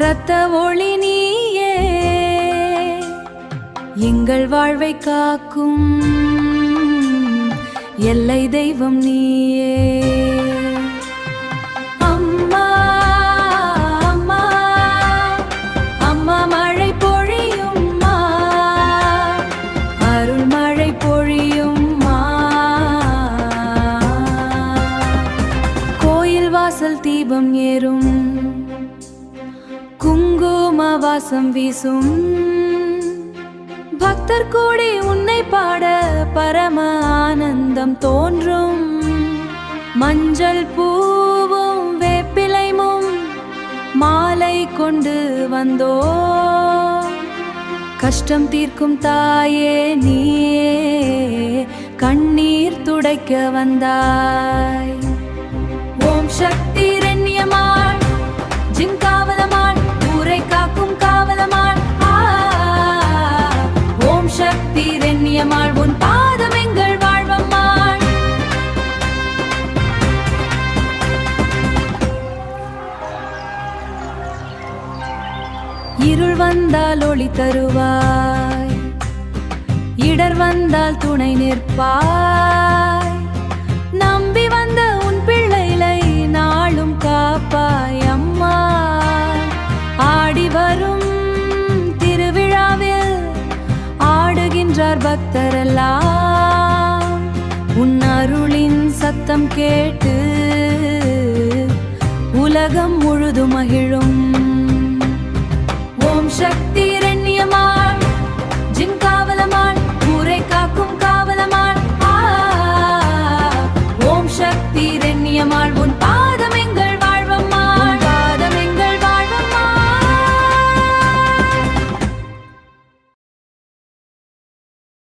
இரத்த ஒளி நீயே எங்கள் வாழ்வை காக்கும் எல்லை தெய்வம் நீயே. அம்மா அம்மா அம்மா மழை பொழியும்மா, அருள் மழை பொழியும்மா. கோயில் வாசல் தீபம் ஏறும், குங்கும வாசம் வீசும். பக்தர் கூடி உன்னை பாட பரம ஆனந்தம் தோன்றும். மஞ்சள் பூவும் வேப்பிலையும் மாலை கொண்டு வந்தோ, கஷ்டம் தீர்க்கும் தாயே நீயே கண்ணீர் துடைக்க வந்தாய். ஓம் சக்தி ரண்யமாள் ஜிங்காவலமாள் ஊரை காக்கும் காவலமாள். ஓம் சக்தி ரண்யமாள் உன் பாதம் எங்கள் வாழ்வம்மாள். இருள் வந்தால் ஒளி தருவாய், இடர் வந்தால் துணை நிற்பாய். நம்பி வந்த உன் பிள்ளைகளை நாளும் காப்பாய் அம்மா. ஆடி வரும் திருவிழாவில் ஆடுகின்றார் பக்தரெல்லாம். உன் அருளின் சத்தம் கேட்டு உலகம் முழுதும் மகிழும். ஓம் சக்தி